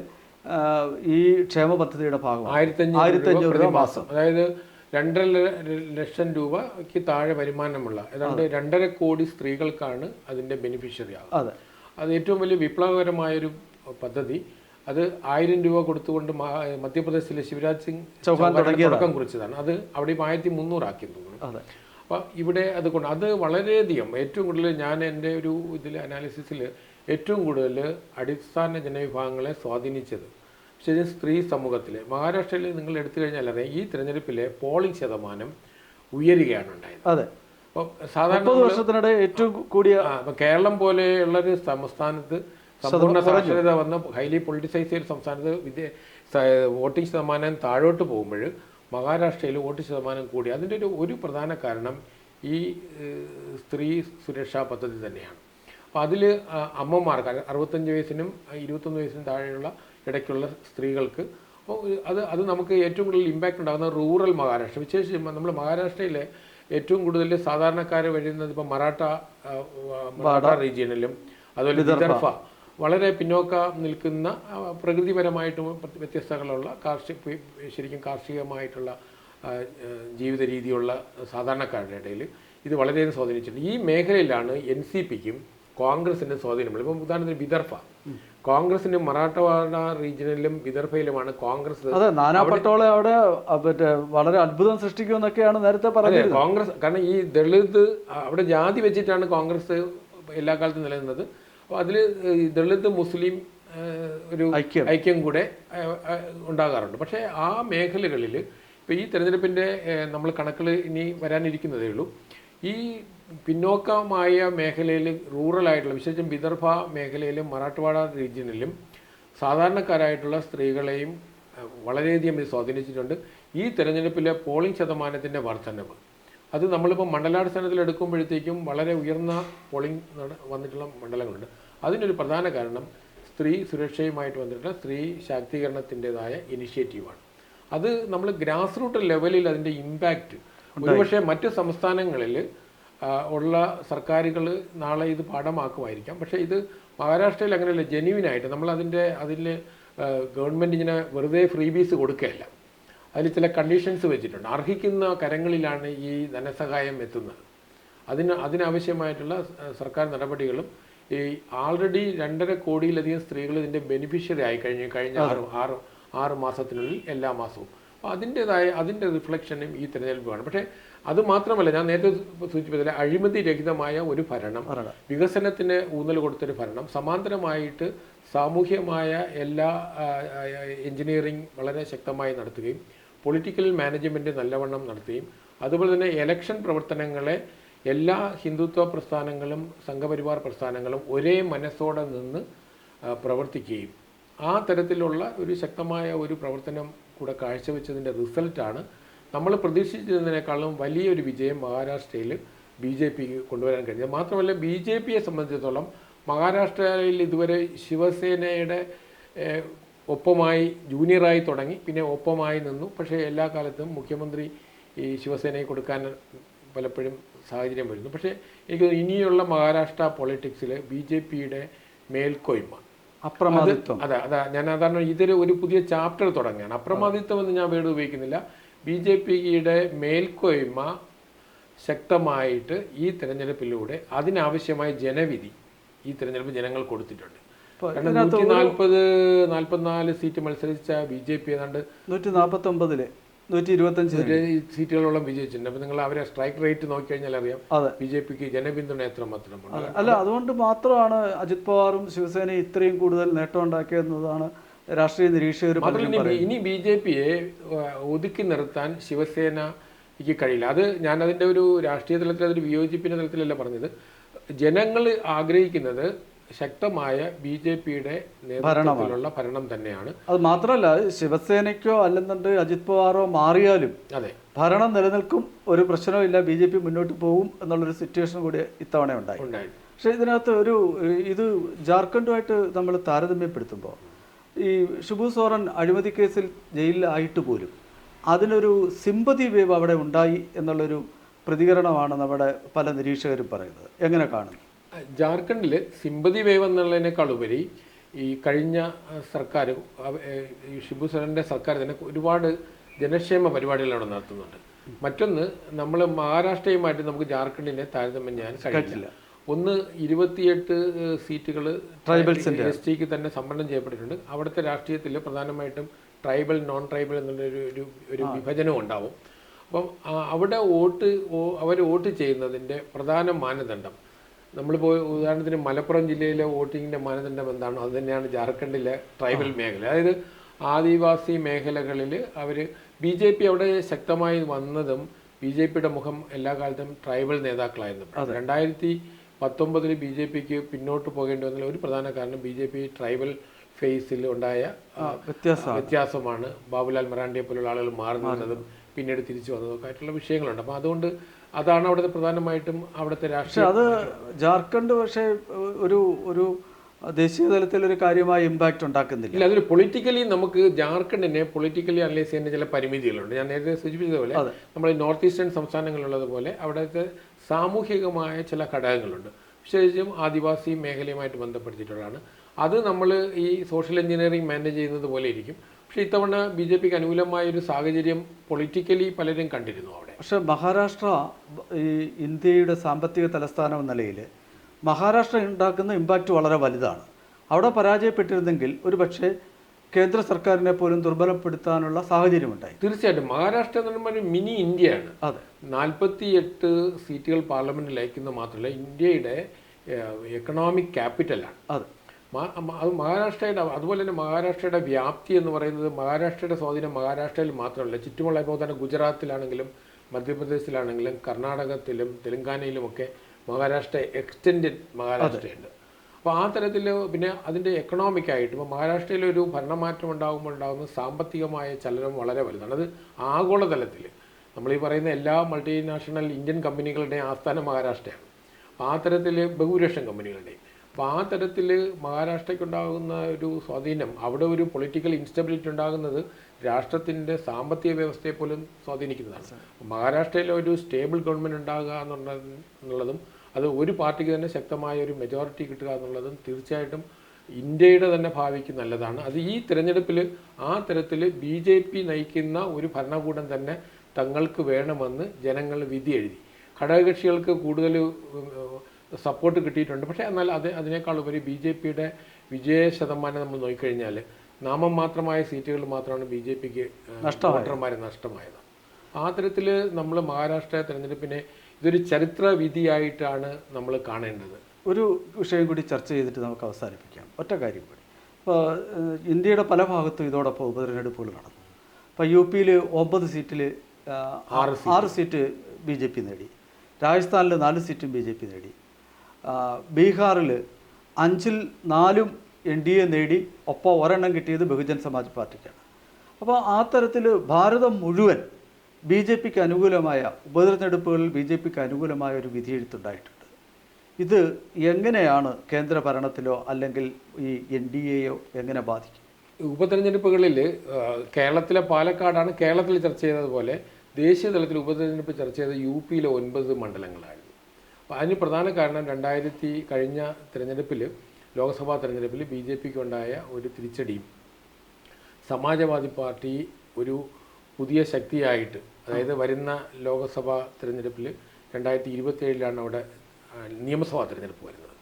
ഈ ക്ഷേമ പദ്ധതിയുടെ ഭാഗമാണ്. 1500 രൂപ മാസം, അതായത് 2.5 ലക്ഷം രൂപയ്ക്ക് താഴെ വരുമാനമുള്ള ഏതാണ്ട് 2.5 കോടി സ്ത്രീകൾക്കാണ് അതിൻ്റെ ബെനിഫിഷ്യറി ആകുന്നത്. അതെ, അത് ഏറ്റവും വലിയ വിപ്ലവകരമായൊരു പദ്ധതി. അത് 1000 രൂപ കൊടുത്തുകൊണ്ട് മധ്യപ്രദേശിലെ ശിവരാജ് സിംഗ് ചൗഹാൻ തുടക്കം കുറിച്ചതാണ്. അത് അവിടെ 1300 ആക്കിയെന്ന് തോന്നുന്നു. അപ്പോൾ ഇവിടെ അതുകൊണ്ട് അത് വളരെയധികം ഏറ്റവും കൂടുതൽ ഞാൻ എൻ്റെ ഒരു ഇതിൽ അനാലിസിസിൽ ഏറ്റവും കൂടുതൽ അടിസ്ഥാന ജനവിഭാഗങ്ങളെ സ്വാധീനിച്ചത് ശരി സ്ത്രീ സമൂഹത്തിൽ മഹാരാഷ്ട്രയിൽ നിങ്ങൾ എടുത്തു കഴിഞ്ഞാൽ അറിയാം, ഈ തിരഞ്ഞെടുപ്പിലെ പോളിംഗ് ശതമാനം ഉയരുകയാണ് ഉണ്ടായത്. അതെ, അപ്പോൾ സാധാരണ വർഷത്തിനിടെ ഏറ്റവും കൂടിയ ഇപ്പം കേരളം പോലെയുള്ളൊരു സംസ്ഥാനത്ത് സമ്പൂർണ്ണ സാക്ഷരത വന്ന ഹൈലി പൊളിറ്റിസൈസ് ചെയ്ത സംസ്ഥാനത്ത് വോട്ടിംഗ് ശതമാനം താഴോട്ട് പോകുമ്പോൾ മഹാരാഷ്ട്രയിൽ വോട്ട് ശതമാനം കൂടി. അതിൻ്റെ ഒരു പ്രധാന കാരണം ഈ സ്ത്രീ സുരക്ഷാ പദ്ധതി തന്നെയാണ്. അപ്പോൾ അതിൽ അമ്മമാർക്ക് 65 വയസ്സിനും 21 വയസ്സിനും താഴെയുള്ള ഇടയ്ക്കുള്ള സ്ത്രീകൾക്ക് അത് നമുക്ക് ഏറ്റവും കൂടുതൽ ഇമ്പാക്റ്റ് ഉണ്ടാകുന്ന റൂറൽ മഹാരാഷ്ട്ര, വിശേഷിച്ച് നമ്മൾ മഹാരാഷ്ട്രയിലെ ഏറ്റവും കൂടുതൽ സാധാരണക്കാർ വരുന്നത് ഇപ്പോൾ മറാഠ റീജിയനിലും അതുപോലെ വിദർഭ വളരെ പിന്നോക്കം നിൽക്കുന്ന പ്രകൃതിപരമായിട്ടും വ്യത്യസ്തങ്ങളുള്ള ശരിക്കും കാർഷികമായിട്ടുള്ള ജീവിത രീതിയുള്ള സാധാരണക്കാരുടെ ഇടയിൽ ഇത് വളരെയധികം സ്വാധീനിച്ചിട്ടുണ്ട്. ഈ മേഖലയിലാണ് NCPക്കും കോൺഗ്രസിൻ്റെ സ്വാധീനമുള്ളത്. ഇപ്പം ഉദാഹരണത്തിന് വിദർഭ, കോൺഗ്രസിന് മറാഠവാഡ റീജിയനിലും വിദർഭയിലുമാണ് കോൺഗ്രസ്. അതെ, നാനാ പട്ടോളെ അവിടെ വളരെ അത്ഭുതം സൃഷ്ടിക്കുമെന്നൊക്കെയാണ് നേരത്തെ പറഞ്ഞത്. കോൺഗ്രസ് കാരണം ഈ ദളിത് അവിടെ ജാതി വെച്ചിട്ടാണ് കോൺഗ്രസ് എല്ലാ കാലത്തും നിലനിന്നത്. അപ്പോൾ അതിൽ ദളിത് മുസ്ലിം ഒരു ഐക്യം കൂടെ ഉണ്ടാകാറുണ്ട്. പക്ഷേ ആ മേഖലകളിൽ ഇപ്പോൾ ഈ തെരഞ്ഞെടുപ്പിൻ്റെ നമ്മൾ കണക്കുകൾ ഇനി വരാനിരിക്കുന്നതേ ഉള്ളൂ. ഈ പിന്നോക്കമായ മേഖലയിൽ റൂറലായിട്ടുള്ള വിശേഷിച്ചും വിദർഭ മേഖലയിലും മറാഠവാഡ റീജിയനിലും സാധാരണക്കാരായിട്ടുള്ള സ്ത്രീകളെയും വളരെയധികം ഇത് സ്വാധീനിച്ചിട്ടുണ്ട്. ഈ തെരഞ്ഞെടുപ്പിലെ പോളിംഗ് ശതമാനത്തിൻ്റെ വർധനവ് അത് നമ്മളിപ്പോൾ മണ്ഡലാടിസ്ഥാനത്തിൽ എടുക്കുമ്പോഴത്തേക്കും വളരെ ഉയർന്ന പോളിംഗ് വന്നിട്ടുള്ള മണ്ഡലങ്ങളുണ്ട്. അതിനൊരു പ്രധാന കാരണം സ്ത്രീ സുരക്ഷയുമായിട്ട് വന്നിട്ടുള്ള സ്ത്രീ ശാക്തീകരണത്തിൻ്റെതായ ഇനിഷ്യേറ്റീവാണ്. അത് നമ്മൾ ഗ്രാസ് റൂട്ട് ലെവലിൽ അതിൻ്റെ ഇമ്പാക്റ്റ് ഒരുപക്ഷെ മറ്റ് സംസ്ഥാനങ്ങളിൽ ഉള്ള സർക്കാരുകൾ നാളെ ഇത് പാഠമാക്കുമായിരിക്കാം. പക്ഷേ ഇത് മഹാരാഷ്ട്രയിൽ അങ്ങനെയല്ല, ജെന്യുവിനായിട്ട് നമ്മൾ അതിൽ ഗവൺമെൻറ് ഇങ്ങനെ വെറുതെ ഫ്രീബീസ് കൊടുക്കുകയല്ല. അതിൽ ചില കണ്ടീഷൻസ് വെച്ചിട്ടുണ്ട്. അർഹിക്കുന്ന കരങ്ങളിലാണ് ഈ ധനസഹായം എത്തുന്നത്. അതിനാവശ്യമായിട്ടുള്ള സർക്കാർ നടപടികളും ഈ ആൾറെഡി 2.5 കോടിയിലധികം സ്ത്രീകൾ ഇതിൻ്റെ ബെനിഫിഷ്യറി ആയി കഴിഞ്ഞ 6 മാസത്തിനുള്ളിൽ എല്ലാ മാസവും. അപ്പോൾ അതിൻ്റെ റിഫ്ലക്ഷനും ഈ തിരഞ്ഞെടുപ്പ് കാണും. പക്ഷേ അത് മാത്രമല്ല, ഞാൻ നേരത്തെ സൂചിപ്പിച്ചതില്ല, അഴിമതി രഹിതമായ ഒരു ഭരണം, വികസനത്തിന് ഊന്നൽ കൊടുത്തൊരു ഭരണം, സമാന്തരമായിട്ട് സാമൂഹ്യമായ എല്ലാ എഞ്ചിനീയറിംഗ് വളരെ ശക്തമായി നടത്തുകയും പൊളിറ്റിക്കൽ മാനേജ്മെൻറ്റ് നല്ലവണ്ണം നടത്തുകയും അതുപോലെ തന്നെ ഇലക്ഷൻ പ്രവർത്തനങ്ങളെ എല്ലാ ഹിന്ദുത്വ പ്രസ്ഥാനങ്ങളും സംഘപരിവാർ പ്രസ്ഥാനങ്ങളും ഒരേ മനസ്സോടെ നിന്ന് പ്രവർത്തിക്കുകയും ആ തരത്തിലുള്ള ഒരു ശക്തമായ ഒരു പ്രവർത്തനം കൂടെ കാഴ്ചവെച്ചതിൻ്റെ റിസൾട്ടാണ് നമ്മൾ പ്രതീക്ഷിച്ചതിനേക്കാളും വലിയൊരു വിജയം മഹാരാഷ്ട്രയിൽ BJP കൊണ്ടുവരാൻ കഴിഞ്ഞത്. മാത്രമല്ല BJPയെ സംബന്ധിച്ചിടത്തോളം മഹാരാഷ്ട്രയിൽ ഇതുവരെ ശിവസേനയുടെ ഒപ്പമായി ജൂനിയറായി തുടങ്ങി, പിന്നെ ഒപ്പമായി നിന്നു. പക്ഷേ എല്ലാ കാലത്തും മുഖ്യമന്ത്രി ഈ ശിവസേനയെ കൊടുക്കാൻ പലപ്പോഴും സാഹചര്യം വരുന്നു. പക്ഷേ എനിക്ക് ഇനിയുള്ള മഹാരാഷ്ട്ര പൊളിറ്റിക്സിൽ BJPയുടെ മേൽക്കോയ്മ, അപ്രമാദിത്വം, അതാ ഞാൻ അതാണ് ഇതൊരു പുതിയ ചാപ്റ്റർ തുടങ്ങുകയാണ്. അപ്രമാദിത്വം എന്ന് ഞാൻ വേർഡ് ഉപയോഗിക്കുന്നില്ല. BJPയുടെ മേൽക്കോയ്മ ശക്തമായിട്ട് ഈ തെരഞ്ഞെടുപ്പിലൂടെ അതിനാവശ്യമായ ജനവിധി ഈ തെരഞ്ഞെടുപ്പ് ജനങ്ങൾ കൊടുത്തിട്ടുണ്ട്. കാരണം 144 സീറ്റ് മത്സരിച്ച BJP ഏതാണ്ട് 149 125 സീറ്റുകളോളം വിജയിച്ചിട്ടുണ്ട്. അപ്പോൾ നിങ്ങൾ അവരെ സ്ട്രൈക്ക് റേറ്റ് നോക്കിക്കഴിഞ്ഞാൽ അറിയാം BJPക്ക് ജനപിന്തുണ എത്രമാത്രമാണ്. അല്ല, അതുകൊണ്ട് മാത്രമാണ് അജിത് പവാറും ശിവസേനയും ഇത്രയും കൂടുതൽ നേട്ടം ഉണ്ടാക്കിയെന്നതാണ് രാഷ്ട്രീയ നിരീക്ഷകർ. ഇനി BJPയെ ഒതുക്കി നിർത്താൻ ശിവസേനയ്ക്ക് കഴിയില്ല. അത് ഞാൻ അതിൻ്റെ ഒരു രാഷ്ട്രീയ തലത്തിൽ അതൊരു വിയോജിപ്പിൻ്റെ തലത്തിലല്ല പറഞ്ഞത്. ജനങ്ങൾ ആഗ്രഹിക്കുന്നത് ശക്തമായ BJPയുടെ നേതൃത്വത്തിലുള്ള ഭരണം തന്നെയാണ്. അത് മാത്രമല്ല, ശിവസേനയ്ക്കോ അല്ലെന്നുണ്ട് അജിത് പവാറോ മാറിയാലും അതെ ഭരണം നിലനിൽക്കും, ഒരു പ്രശ്നവും ഇല്ല, BJP മുന്നോട്ട് പോകും എന്നുള്ളൊരു സിറ്റുവേഷൻ കൂടി ഇത്തവണ ഉണ്ടായി. പക്ഷേ ഇതിനകത്ത് ഇത് ജാർഖണ്ഡുമായിട്ട് നമ്മൾ താരതമ്യപ്പെടുത്തുമ്പോൾ ഈ ഷിബു സോറൻ അഴിമതി കേസിൽ ജയിലിലായിട്ട് പോലും അതിനൊരു സിമ്പതി വേവ് അവിടെ ഉണ്ടായി എന്നുള്ളൊരു പ്രതികരണമാണ് നമ്മുടെ പല നിരീക്ഷകരും പറയുന്നത്. എങ്ങനെ കാണുന്നു? ജാർഖണ്ഡിൽ സിമ്പതി വേവ് എന്നുള്ളതിനേക്കാൾ ഉപരി ഈ കഴിഞ്ഞ സർക്കാർ, ഈ ഷിബു സോറൻ്റെ സർക്കാർ തന്നെ ഒരുപാട് ജനക്ഷേമ പരിപാടികൾ അവിടെ നടത്തുന്നുണ്ട്. മറ്റൊന്ന്, നമ്മൾ മഹാരാഷ്ട്രയുമായിട്ട് നമുക്ക് ജാർഖണ്ഡിനെ താരതമ്യം ചെയ്യാൻ കഴിയില്ല. ഒന്ന്, 28 സീറ്റുകൾ ട്രൈബൽസിൻ്റെ STക്ക് തന്നെ സംവരണം ചെയ്യപ്പെട്ടിട്ടുണ്ട്. അവിടുത്തെ രാഷ്ട്രീയത്തിൽ പ്രധാനമായിട്ടും ട്രൈബൽ നോൺ ട്രൈബൽ എന്നുള്ളൊരു വിഭജനം ഉണ്ടാവും. അപ്പം അവിടെ അവർ വോട്ട് ചെയ്യുന്നതിൻ്റെ പ്രധാന മാനദണ്ഡം, നമ്മളിപ്പോൾ ഉദാഹരണത്തിന് മലപ്പുറം ജില്ലയിലെ വോട്ടിങ്ങിൻ്റെ മാനദണ്ഡം എന്താണോ അത് തന്നെയാണ് ജാർഖണ്ഡിലെ ട്രൈബൽ മേഖല. അതായത് ആദിവാസി മേഖലകളിൽ BJP അവിടെ ശക്തമായി വന്നതും BJPയുടെ മുഖം എല്ലാ കാലത്തും ട്രൈബൽ നേതാക്കളായിരുന്നു. 2019 BJPക്ക് പിന്നോട്ട് പോകേണ്ടി വന്ന ഒരു പ്രധാന കാരണം BJP ട്രൈബൽ ഫേസിൽ ഉണ്ടായ വ്യത്യാസമാണ്. ബാബുലാൽ മറാണ്ടിയെ പോലുള്ള ആളുകൾ മാറി നിന്നതും പിന്നീട് തിരിച്ചു വന്നതൊക്കെ ആയിട്ടുള്ള വിഷയങ്ങളുണ്ട്. അപ്പം അതുകൊണ്ട് അതാണ് അവിടുത്തെ പ്രധാനമായിട്ടും അവിടുത്തെ രാഷ്ട്രീയം. അത് ജാർഖണ്ഡ് പക്ഷേ ഒരു ദേശീയ തലത്തിൽ ഒരു കാര്യമായ ഇമ്പാക്റ്റ് ഉണ്ടാക്കുന്നില്ല. ഇല്ല, അതിൽ പൊളിറ്റിക്കലി നമുക്ക് ജാർഖണ്ഡിനെ പൊളിറ്റിക്കലി അനലൈസ് ചെയ്യുന്ന ചില പരിമിതികളുണ്ട്. ഞാൻ നേരത്തെ സൂചിപ്പിച്ചതുപോലെ നമ്മൾ നോർത്ത് ഈസ്റ്റേൺ സംസ്ഥാനങ്ങളിലുള്ളതുപോലെ അവിടുത്തെ സാമൂഹികമായ ചില ഘടകങ്ങളുണ്ട്, വിശേഷിച്ചും ആദിവാസി മേഖലയുമായിട്ട് ബന്ധപ്പെടുത്തിയിട്ടുള്ളതാണ്. അത് നമ്മൾ ഈ സോഷ്യൽ എഞ്ചിനീയറിംഗ് മാനേജ് ചെയ്യുന്നത് പോലെ ഇരിക്കും. പക്ഷേ ഇത്തവണ BJPക്ക് അനുകൂലമായൊരു സാഹചര്യം പൊളിറ്റിക്കലി പലരും കണ്ടിരുന്നു അവിടെ. പക്ഷേ മഹാരാഷ്ട്ര ഈ ഇന്ത്യയുടെ സാമ്പത്തിക തലസ്ഥാനം എന്ന നിലയിൽ മഹാരാഷ്ട്ര ഉണ്ടാക്കുന്ന ഇമ്പാക്റ്റ് വളരെ വലുതാണ്. അവിടെ പരാജയപ്പെട്ടിരുന്നെങ്കിൽ ഒരു പക്ഷേ കേന്ദ്ര സർക്കാരിനെ പോലും ദുർബലപ്പെടുത്താനുള്ള സാഹചര്യമുണ്ടായി. തീർച്ചയായിട്ടും മഹാരാഷ്ട്ര എന്ന് പറയുമ്പോൾ ഒരു മിനി ഇന്ത്യയാണ്. അതെ, 48 സീറ്റുകൾ പാർലമെന്റിൽ അയക്കുന്നത് മാത്രമല്ല ഇന്ത്യയുടെ എക്കണോമിക് ക്യാപിറ്റലാണ്. അതെ, അത് മഹാരാഷ്ട്രയുടെ, അതുപോലെ തന്നെ മഹാരാഷ്ട്രയുടെ വ്യാപ്തി എന്ന് പറയുന്നത് മഹാരാഷ്ട്രയുടെ സ്വാധീനം മഹാരാഷ്ട്രയിൽ മാത്രമല്ല, ചുറ്റുമുള്ള ഇപ്പോൾ തന്നെ ഗുജറാത്തിലാണെങ്കിലും മധ്യപ്രദേശിലാണെങ്കിലും കർണാടകത്തിലും തെലങ്കാനയിലുമൊക്കെ മഹാരാഷ്ട്ര എക്സ്റ്റെൻഡഡ് മഹാരാഷ്ട്രയുണ്ട്. അപ്പോൾ ആ തരത്തിൽ പിന്നെ അതിൻ്റെ എക്കണോമിക്കായിട്ട് ഇപ്പോൾ മഹാരാഷ്ട്രയിലൊരു ഭരണമാറ്റം ഉണ്ടാകുമ്പോൾ ഉണ്ടാകുന്ന സാമ്പത്തികമായ ചലനം വളരെ വലുതാണ്. അത് ആഗോളതലത്തിൽ നമ്മളീ പറയുന്ന എല്ലാ മൾട്ടിനാഷണൽ ഇന്ത്യൻ കമ്പനികളുടെയും ആസ്ഥാനം മഹാരാഷ്ട്രയാണ്. അപ്പോൾ ആ തരത്തിൽ ബഹുഭൂരിപക്ഷം കമ്പനികളുടെയും. അപ്പോൾ ആ തരത്തിൽ മഹാരാഷ്ട്രയ്ക്കുണ്ടാകുന്ന ഒരു സ്വാധീനം, അവിടെ ഒരു പൊളിറ്റിക്കൽ ഇൻസ്റ്റബിലിറ്റി ഉണ്ടാകുന്നത് രാഷ്ട്രത്തിൻ്റെ സാമ്പത്തിക വ്യവസ്ഥയെ പോലും സ്വാധീനിക്കുന്നതാണ്. മഹാരാഷ്ട്രയിൽ ഒരു സ്റ്റേബിൾ ഗവൺമെൻറ് ഉണ്ടാകുക എന്നുള്ളതും അത് ഒരു പാർട്ടിക്ക് തന്നെ ശക്തമായ ഒരു മെജോറിറ്റി കിട്ടുക എന്നുള്ളതും തീർച്ചയായിട്ടും ഇന്ത്യയുടെ തന്നെ ഭാവിക്ക് നല്ലതാണ്. അത് ഈ തിരഞ്ഞെടുപ്പിൽ ആ തരത്തിൽ BJP നയിക്കുന്ന ഒരു ഭരണകൂടം തന്നെ തങ്ങൾക്ക് വേണമെന്ന് ജനങ്ങൾ വിധി എഴുതി. ഘടകകക്ഷികൾക്ക് കൂടുതൽ സപ്പോർട്ട് കിട്ടിയിട്ടുണ്ട്. പക്ഷേ എന്നാൽ അതിനേക്കാൾ ഉപരി BJPയുടെ വിജയ ശതമാനം നമ്മൾ നോക്കിക്കഴിഞ്ഞാൽ നാമം മാത്രമായ സീറ്റുകൾ മാത്രമാണ് BJPക്ക് വോട്ടർമാരെ നഷ്ടമായത്. ആ തരത്തിൽ നമ്മൾ മഹാരാഷ്ട്ര തിരഞ്ഞെടുപ്പിനെ ഇതൊരു ചരിത്ര വിധിയായിട്ടാണ് നമ്മൾ കാണേണ്ടത്. ഒരു വിഷയം കൂടി ചർച്ച ചെയ്തിട്ട് നമുക്ക് അവസാനിപ്പിക്കാം. ഒറ്റ കാര്യം കൂടി. ഇപ്പോൾ ഇന്ത്യയുടെ പല ഭാഗത്തും ഇതോടൊപ്പം ഉപതെരഞ്ഞെടുപ്പുകൾ നടന്നു. ഇപ്പോൾ UP-യിൽ 9 സീറ്റിൽ 6 സീറ്റ് BJP നേടി. രാജസ്ഥാനിൽ 4 സീറ്റും BJP നേടി. ബീഹാറിൽ 5-ൽ 4 NDA നേടി. ഒപ്പം ഒരെണ്ണം കിട്ടിയത് ബഹുജൻ സമാജ് പാർട്ടിക്കാണ്. അപ്പോൾ ആ തരത്തിൽ ഭാരതം മുഴുവൻ BJPക്ക് അനുകൂലമായ ഉപതെരഞ്ഞെടുപ്പുകളിൽ BJPക്ക് അനുകൂലമായ ഒരു വിധിയെഴുത്തുണ്ടായിട്ടുണ്ട്. ഇത് എങ്ങനെയാണ് കേന്ദ്ര ഭരണത്തിലോ അല്ലെങ്കിൽ ഈ NDAയോ എങ്ങനെ ബാധിക്കും? ഉപതെരഞ്ഞെടുപ്പുകളിൽ കേരളത്തിലെ പാലക്കാടാണ് കേരളത്തിൽ ചർച്ച ചെയ്തതുപോലെ ദേശീയ തലത്തിൽ ഉപതെരഞ്ഞെടുപ്പ് ചർച്ച ചെയ്ത UP-യിലെ 9 മണ്ഡലങ്ങളായിരുന്നു. അപ്പോൾ അതിന് പ്രധാന കാരണം കഴിഞ്ഞ തിരഞ്ഞെടുപ്പിൽ ലോക്സഭാ തിരഞ്ഞെടുപ്പിൽ BJPക്ക് ഉണ്ടായ ഒരു തിരിച്ചടിയും സമാജ്വാദി പാർട്ടി ഒരു പുതിയ ശക്തിയായിട്ട്, അതായത് വരുന്ന ലോക്സഭാ തിരഞ്ഞെടുപ്പിൽ 2027 അവിടെ നിയമസഭാ തിരഞ്ഞെടുപ്പ് വരുന്നത്.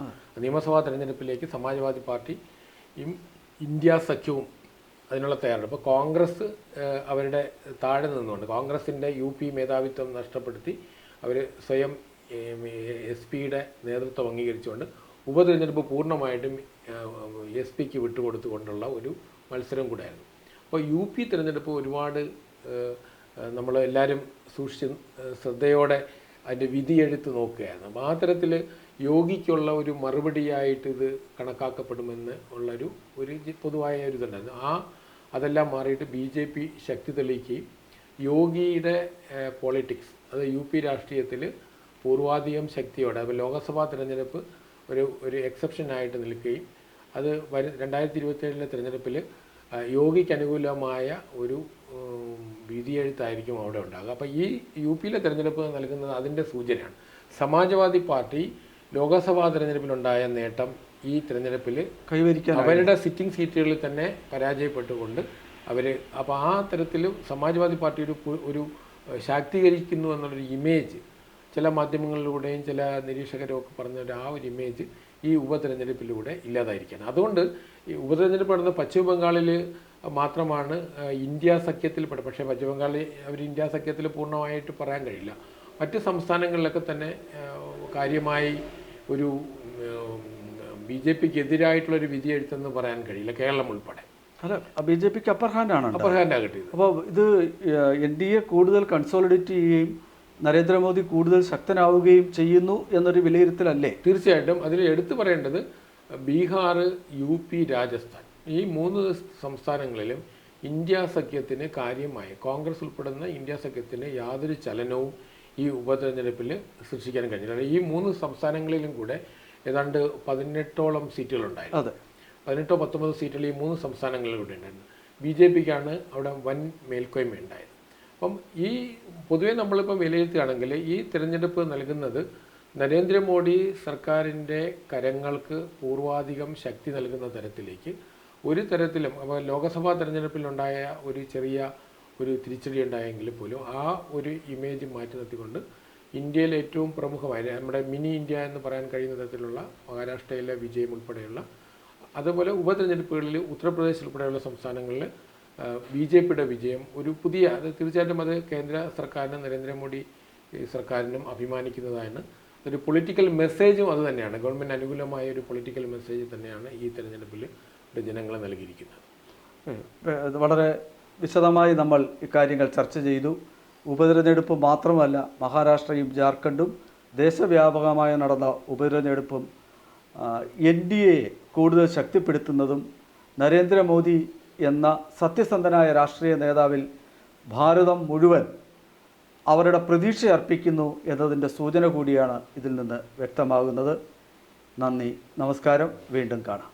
നിയമസഭാ തിരഞ്ഞെടുപ്പിലേക്ക് സമാജ്വാദി പാർട്ടിയും ഇന്ത്യ സഖ്യവും അതിനുള്ള തയ്യാറെടുപ്പ്. അപ്പോൾ കോൺഗ്രസ് അവരുടെ താഴെ നിന്നുകൊണ്ട് കോൺഗ്രസിൻ്റെ UP മേധാവിത്വം നഷ്ടപ്പെടുത്തി അവർ സ്വയം SP-യുടെ നേതൃത്വം അംഗീകരിച്ചുകൊണ്ട് ഉപതെരഞ്ഞെടുപ്പ് പൂർണ്ണമായിട്ടും SP-ക്ക് വിട്ടുകൊടുത്തുകൊണ്ടുള്ള ഒരു മത്സരം കൂടെയായിരുന്നു. അപ്പോൾ UP തിരഞ്ഞെടുപ്പ് ഒരുപാട് നമ്മൾ എല്ലാവരും ശ്രദ്ധയോടെ അതിൻ്റെ വിധിയെഴുത്ത് നോക്കുകയായിരുന്നു. അപ്പോൾ ആ തരത്തിൽ യോഗിക്കുള്ള ഒരു മറുപടിയായിട്ട് ഇത് കണക്കാക്കപ്പെടുമെന്ന് ഉള്ളൊരു പൊതുവായ ഒരു ഇതുണ്ടായിരുന്നു. അതെല്ലാം മാറിയിട്ട് BJP ശക്തി തെളിയിക്കുകയും യോഗിയുടെ പോളിറ്റിക്സ് അത് UP രാഷ്ട്രീയത്തിൽ പൂർവാധികം ശക്തിയോടെ അപ്പോൾ ലോക്സഭാ തിരഞ്ഞെടുപ്പ് ഒരു എക്സെപ്ഷനായിട്ട് നിൽക്കുകയും അത് 2027 തിരഞ്ഞെടുപ്പിൽ യോഗിക്ക് അനുകൂലമായ ഒരു വിധിയെഴുത്തായിരിക്കും അവിടെ ഉണ്ടാകുക. അപ്പോൾ ഈ UP-യിലെ തിരഞ്ഞെടുപ്പ് നൽകുന്നത് അതിൻ്റെ സൂചനയാണ്. സമാജ്വാദി പാർട്ടി ലോക്സഭാ തിരഞ്ഞെടുപ്പിലുണ്ടായ നേട്ടം ഈ തിരഞ്ഞെടുപ്പിൽ കൈവരിക്കാൻ അവരുടെ സിറ്റിംഗ് സീറ്റുകളിൽ തന്നെ പരാജയപ്പെട്ടുകൊണ്ട് അപ്പോൾ ആ തരത്തിൽ സമാജ്വാദി പാർട്ടി ഒരു ശാക്തീകരിക്കുന്നു എന്നുള്ളൊരു ഇമേജ് ചില മാധ്യമങ്ങളിലൂടെയും ചില നിരീക്ഷകരും ഒക്കെ പറഞ്ഞ ആ ഒരു ഇമേജ് ഈ ഉപതെരഞ്ഞെടുപ്പിലൂടെ ഇല്ലാതായിരിക്കുകയാണ്. അതുകൊണ്ട് ഈ ഉപതെരഞ്ഞെടുപ്പ് നടന്ന പശ്ചിമ ബംഗാളിൽ മാത്രമാണ് ഇന്ത്യ സഖ്യത്തിൽപ്പെട്ട, പക്ഷേ പശ്ചിമ ബംഗാളിൽ അവർ ഇന്ത്യ സഖ്യത്തിൽ പൂർണ്ണമായിട്ട് പറയാൻ കഴിയില്ല. മറ്റ് സംസ്ഥാനങ്ങളിലൊക്കെ തന്നെ കാര്യമായി ഒരു BJPക്ക് എതിരായിട്ടുള്ളൊരു വിധി എഴുത്തെന്ന് പറയാൻ കഴിയില്ല, കേരളം ഉൾപ്പെടെ. അല്ല, BJPക്ക് അപ്പർ ഹാൻഡാണ് കിട്ടിയത്. അപ്പോൾ ഇത് NDA കൂടുതൽ കൺസോളിഡേറ്റ് ചെയ്യുകയും നരേന്ദ്രമോദി കൂടുതൽ ശക്തനാവുകയും ചെയ്യുന്നു എന്നൊരു വിലയിരുത്തലല്ലേ? തീർച്ചയായിട്ടും. അതിൽ എടുത്തു പറയേണ്ടത് ബീഹാർ, UP, രാജസ്ഥാൻ ഈ 3 സംസ്ഥാനങ്ങളിലും ഇന്ത്യ സഖ്യത്തിന് കാര്യമായി കോൺഗ്രസ് ഉൾപ്പെടുന്ന ഇന്ത്യ സഖ്യത്തിന് യാതൊരു ചലനവും ഈ ഉപതെരഞ്ഞെടുപ്പിൽ സൃഷ്ടിക്കാൻ കഴിഞ്ഞില്ല. ഈ 3 സംസ്ഥാനങ്ങളിലും കൂടെ ഏതാണ്ട് 18ഓളം സീറ്റുകളുണ്ടായിരുന്നു. 18-19 സീറ്റുകൾ ഈ 3 സംസ്ഥാനങ്ങളിലൂടെ ഉണ്ടായിരുന്നു. BJPക്കാണ് അവിടെ വൻ മേൽക്കോയ്മ ഉണ്ടായത്. അപ്പം ഈ പൊതുവേ നമ്മളിപ്പം വിലയിരുത്തുകയാണെങ്കിൽ ഈ തിരഞ്ഞെടുപ്പ് നൽകുന്നത് നരേന്ദ്രമോദി സർക്കാരിൻ്റെ കരങ്ങൾക്ക് പൂർവാധികം ശക്തി നൽകുന്ന തരത്തിലേക്ക് ഒരു തരത്തിലും. അപ്പോൾ ലോക്സഭാ തിരഞ്ഞെടുപ്പിലുണ്ടായ ഒരു തിരിച്ചടി ഉണ്ടായെങ്കിൽ പോലും ആ ഒരു ഇമേജ് മാറ്റി നിർത്തിക്കൊണ്ട് ഇന്ത്യയിലെ ഏറ്റവും പ്രമുഖമായ നമ്മുടെ മിനി ഇന്ത്യ എന്ന് പറയാൻ കഴിയുന്ന തരത്തിലുള്ള മഹാരാഷ്ട്രയിലെ വിജയം ഉൾപ്പെടെയുള്ള, അതുപോലെ ഉപതെരഞ്ഞെടുപ്പുകളിൽ ഉത്തർപ്രദേശ് ഉൾപ്പെടെയുള്ള സംസ്ഥാനങ്ങളിൽ BJPയുടെ വിജയം അത് തീർച്ചയായിട്ടും അത് കേന്ദ്ര സർക്കാരിനും നരേന്ദ്രമോദി സർക്കാരിനും അഭിമാനിക്കുന്നതാണ്. ഒരു പൊളിറ്റിക്കൽ മെസ്സേജും അത് തന്നെയാണ്. ഗവൺമെൻറ് അനുകൂലമായ ഒരു പൊളിറ്റിക്കൽ മെസ്സേജ് തന്നെയാണ് ഈ തെരഞ്ഞെടുപ്പിൽ ജനങ്ങൾ നൽകിയിരിക്കുന്നത്. വളരെ വിശദമായി നമ്മൾ ഇക്കാര്യങ്ങൾ ചർച്ച ചെയ്തു. ഉപതെരഞ്ഞെടുപ്പ് മാത്രമല്ല, മഹാരാഷ്ട്രയും ജാർഖണ്ഡും ദേശവ്യാപകമായി നടന്ന ഉപതെരഞ്ഞെടുപ്പും NDAയെ കൂടുതൽ ശക്തിപ്പെടുത്തുന്നതും നരേന്ദ്രമോദി എന്ന സത്യസന്ധനായ രാഷ്ട്രീയ നേതാവിൽ ഭാരതം മുഴുവൻ അവരുടെ പ്രതീക്ഷ അർപ്പിക്കുന്നു എന്നതിൻ്റെ സൂചന കൂടിയാണ് ഇതിൽ നിന്ന് വ്യക്തമാകുന്നത്. നന്ദി, നമസ്കാരം, വീണ്ടും കാണാം.